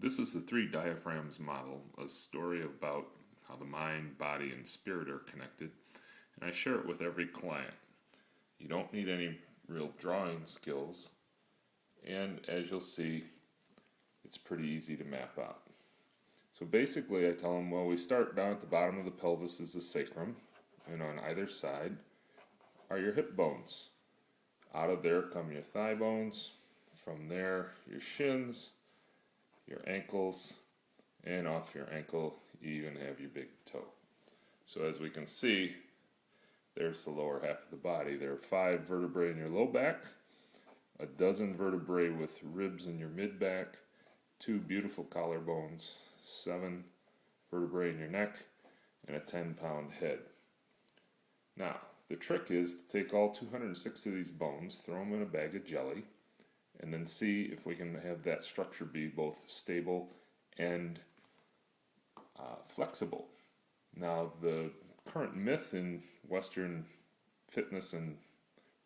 This is the Three Diaphragms model, a story about how the mind, body, and spirit are connected, and I share it with every client. You don't need any real drawing skills, and as you'll see, it's pretty easy to map out. So basically I tell them, well, we start down at the bottom of the pelvis is the sacrum, and on either side are your hip bones. Out of there come your thigh bones, from there your shins, your ankles, and off your ankle you even have your big toe. So as we can see, there's the lower half of the body. There are 5 vertebrae in your low back, a dozen vertebrae with ribs in your mid back, 2 beautiful collarbones, 7 vertebrae in your neck, and a 10-pound head. Now, the trick is to take all 206 of these bones, throw them in a bag of jelly, and then see if we can have that structure be both stable and flexible. Now, the current myth in Western fitness and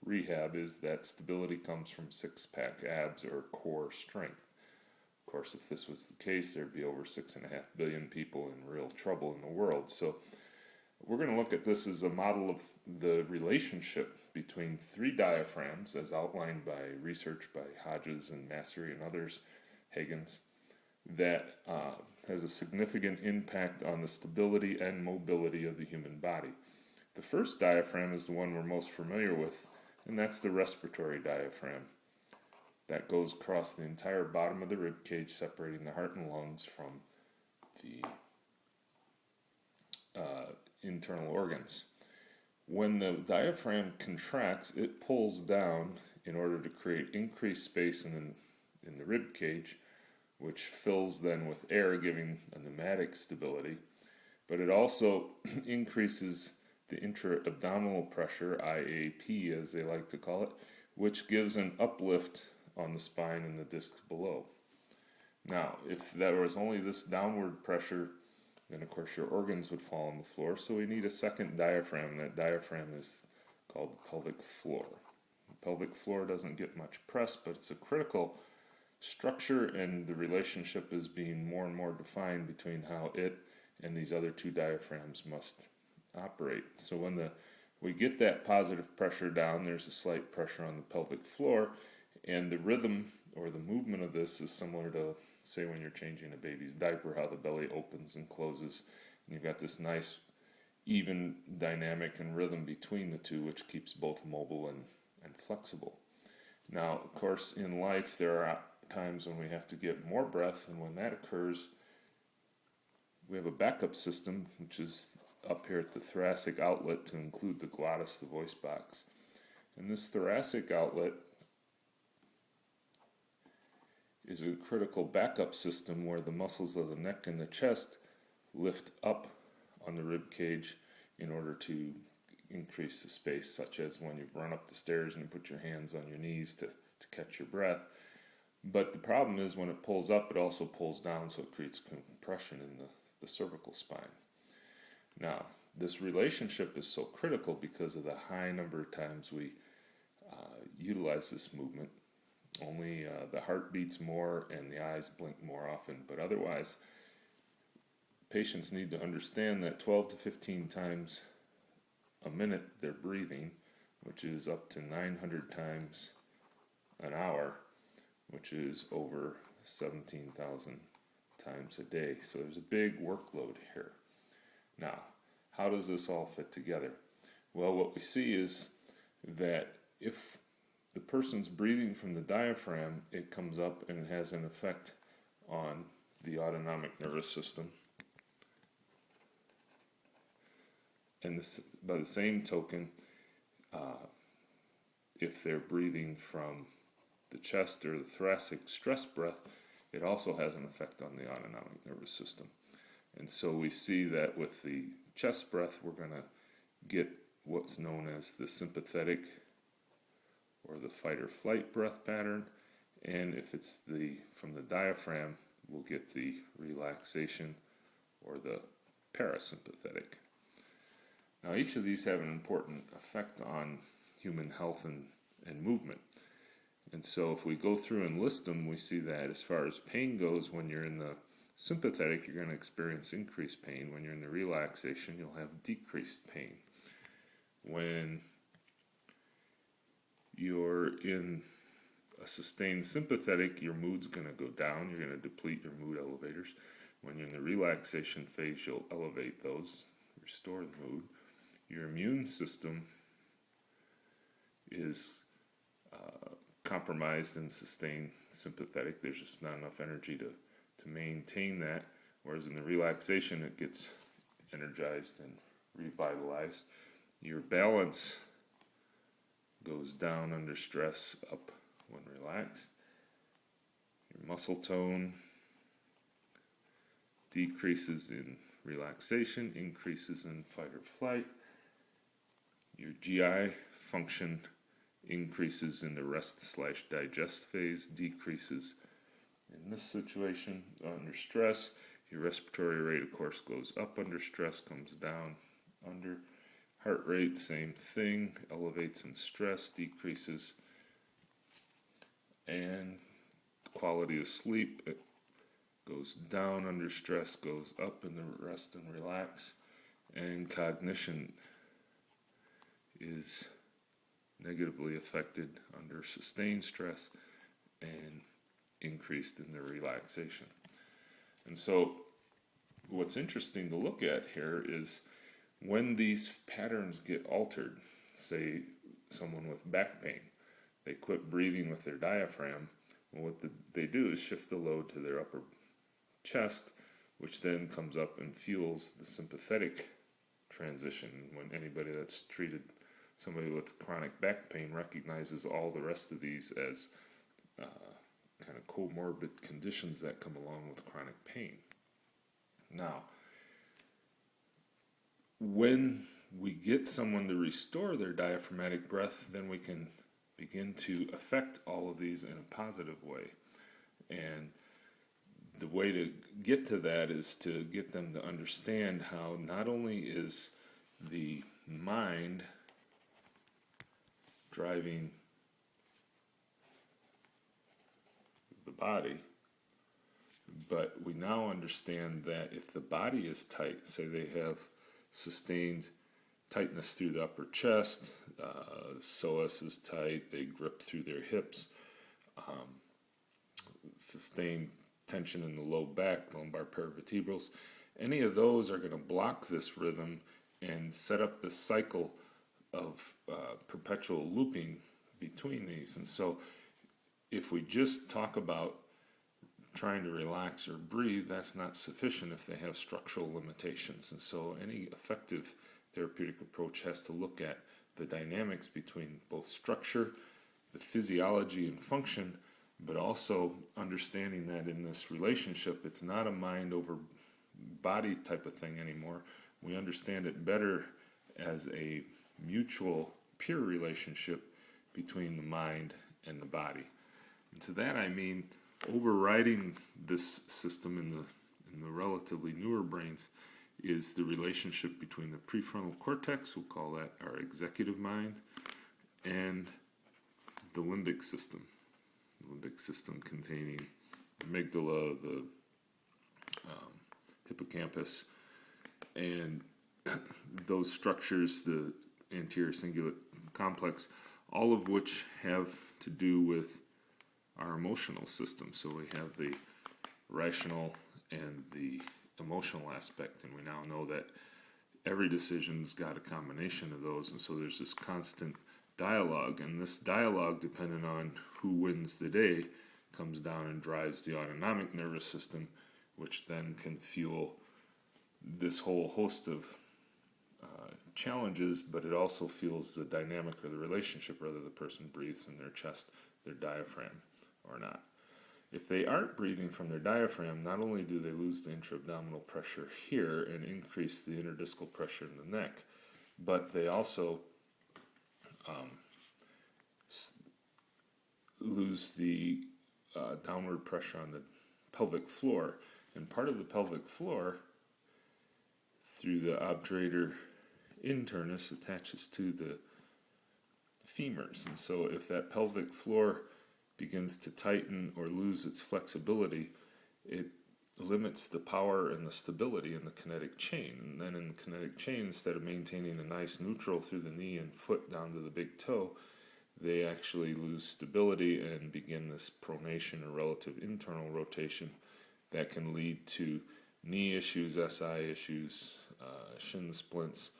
rehab is that stability comes from six-pack abs or core strength. Of course, if this was the case, there'd be over 6.5 billion people in real trouble in the world. So we're going to look at this as a model of the relationship between 3 diaphragms, as outlined by research by Hodges and Massery and others, Higgins, that has a significant impact on the stability and mobility of the human body. The first diaphragm is the one we're most familiar with, and that's the respiratory diaphragm. That goes across the entire bottom of the rib cage, separating the heart and lungs from the internal organs. When the diaphragm contracts, it pulls down in order to create increased space in the rib cage, which fills then with air, giving a pneumatic stability. But it also increases the intra-abdominal pressure, IAP as they like to call it, which gives an uplift on the spine and the disc below. Now, if there was only this downward pressure, then of course your organs would fall on the floor, so we need a second diaphragm. That diaphragm is called the pelvic floor. The pelvic floor doesn't get much press, but it's a critical structure, and the relationship is being more and more defined between how it and these other 2 diaphragms must operate. So when we get that positive pressure down, there's a slight pressure on the pelvic floor, and the rhythm or the movement of this is similar to, say, when you're changing a baby's diaper, how the belly opens and closes, and you've got this nice even dynamic and rhythm between the 2, which keeps both mobile and flexible. Now, of course, in life there are times when we have to get more breath, and when that occurs, we have a backup system, which is up here at the thoracic outlet to include the glottis, the voice box. And this thoracic outlet is a critical backup system where the muscles of the neck and the chest lift up on the rib cage in order to increase the space, such as when you've run up the stairs and you put your hands on your knees to catch your breath. But the problem is when it pulls up, it also pulls down, so it creates compression in the cervical spine. Now, this relationship is so critical because of the high number of times we utilize this movement. Only the heart beats more and the eyes blink more often, but otherwise, patients need to understand that 12 to 15 times a minute they're breathing, which is up to 900 times an hour, which is over 17,000 times a day. So there's a big workload here. Now, how does this all fit together? Well, what we see is that if the person's breathing from the diaphragm, it comes up and it has an effect on the autonomic nervous system. And this, by the same token, if they're breathing from the chest or the thoracic stress breath, it also has an effect on the autonomic nervous system. And so we see that with the chest breath, we're going to get what's known as the sympathetic or the fight or flight breath pattern, and if it's from the diaphragm, we'll get the relaxation or the parasympathetic. Now, each of these have an important effect on human health and movement. And so if we go through and list them, we see that as far as pain goes, when you're in the sympathetic, you're going to experience increased pain. When you're in the relaxation, you'll have decreased pain. When you're in a sustained sympathetic, your mood's going to go down. You're going to deplete your mood elevators. When you're in the relaxation phase, you'll elevate those, restore the mood. Your immune system is compromised in sustained sympathetic. There's just not enough energy to maintain that. Whereas in the relaxation, it gets energized and revitalized. Your balance goes down under stress, up when relaxed. Your muscle tone decreases in relaxation, increases in fight or flight. Your GI function increases in the rest/digest phase, decreases in this situation under stress. Your respiratory rate, of course, goes up under stress, comes down under. Heart rate, same thing, elevates in stress, decreases. And quality of sleep, it goes down under stress, goes up in the rest and relax. And cognition is negatively affected under sustained stress and increased in the relaxation. And so what's interesting to look at here is when these patterns get altered, say someone with back pain, they quit breathing with their diaphragm, well, what they do is shift the load to their upper chest, which then comes up and fuels the sympathetic transition. When anybody that's treated somebody with chronic back pain recognizes all the rest of these as kind of comorbid conditions that come along with chronic pain. Now, when we get someone to restore their diaphragmatic breath, then we can begin to affect all of these in a positive way. And the way to get to that is to get them to understand how not only is the mind driving the body, but we now understand that if the body is tight, say they have sustained tightness through the upper chest, psoas is tight, they grip through their hips, sustained tension in the low back, lumbar paravertebrals, any of those are going to block this rhythm and set up this cycle of perpetual looping between these. And so if we just talk about trying to relax or breathe, that's not sufficient if they have structural limitations. And so any effective therapeutic approach has to look at the dynamics between both structure, the physiology and function, but also understanding that in this relationship, it's not a mind over body type of thing anymore. We understand it better as a mutual peer relationship between the mind and the body. And to that I mean overriding this system in the relatively newer brains is the relationship between the prefrontal cortex, we'll call that our executive mind, and the limbic system. The limbic system containing the amygdala, the hippocampus, and those structures, the anterior cingulate complex, all of which have to do with our emotional system. So we have the rational and the emotional aspect, and we now know that every decision's got a combination of those, and so there's this constant dialogue, and this dialogue, depending on who wins the day, comes down and drives the autonomic nervous system, which then can fuel this whole host of challenges, but it also fuels the dynamic of the relationship, whether the person breathes from their chest, their diaphragm, or not. If they aren't breathing from their diaphragm, not only do they lose the intra-abdominal pressure here and increase the interdiscal pressure in the neck, but they also lose the downward pressure on the pelvic floor. And part of the pelvic floor, through the obturator internus, attaches to the femurs. And so if that pelvic floor begins to tighten or lose its flexibility, it limits the power and the stability in the kinetic chain. And then in the kinetic chain, instead of maintaining a nice neutral through the knee and foot down to the big toe, they actually lose stability and begin this pronation or relative internal rotation that can lead to knee issues, SI issues, shin splints,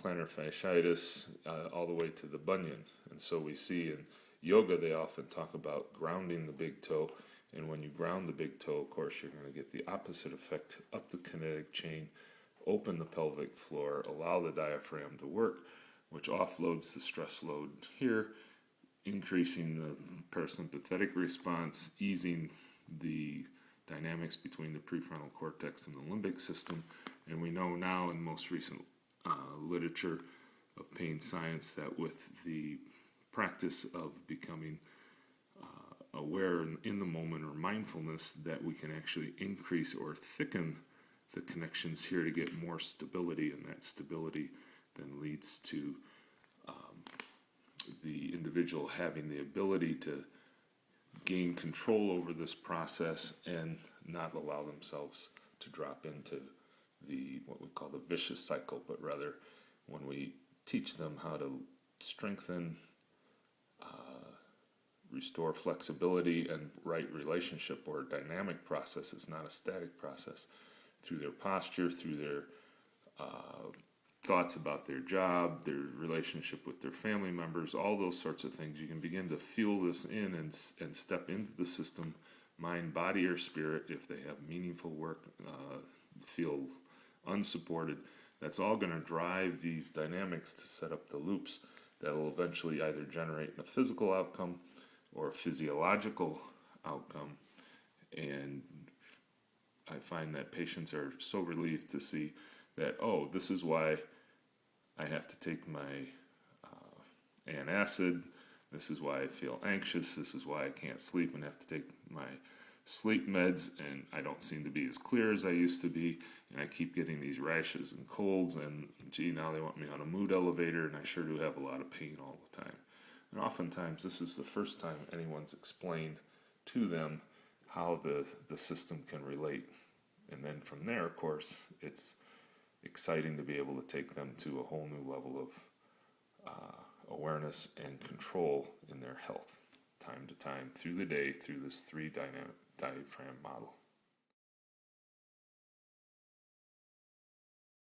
plantar fasciitis, all the way to the bunion. And so we see in yoga, they often talk about grounding the big toe. And when you ground the big toe, of course, you're going to get the opposite effect up the kinetic chain, open the pelvic floor, allow the diaphragm to work, which offloads the stress load here, increasing the parasympathetic response, easing the dynamics between the prefrontal cortex and the limbic system. And we know now in most recent literature of pain science that with the practice of becoming aware in the moment or mindfulness, that we can actually increase or thicken the connections here to get more stability, and that stability then leads to the individual having the ability to gain control over this process and not allow themselves to drop into the what we call the vicious cycle, but rather when we teach them how to strengthen, restore flexibility and right relationship or dynamic process, it's not a static process, through their posture, through their thoughts about their job, their relationship with their family members, all those sorts of things. You can begin to fuel this in and step into the system, mind, body, or spirit, if they have meaningful work, feel unsupported. That's all going to drive these dynamics to set up the loops that will eventually either generate a physical outcome or a physiological outcome. And I find that patients are so relieved to see that, oh, this is why I have to take my antacid, this is why I feel anxious, this is why I can't sleep and have to take my sleep meds, and I don't seem to be as clear as I used to be, and I keep getting these rashes and colds, and gee, now they want me on a mood elevator, and I sure do have a lot of pain all the time. And oftentimes this is the first time anyone's explained to them how the system can relate. And then from there, of course, it's exciting to be able to take them to a whole new level of awareness and control in their health, time to time, through the day, through this 3 diaphragm model.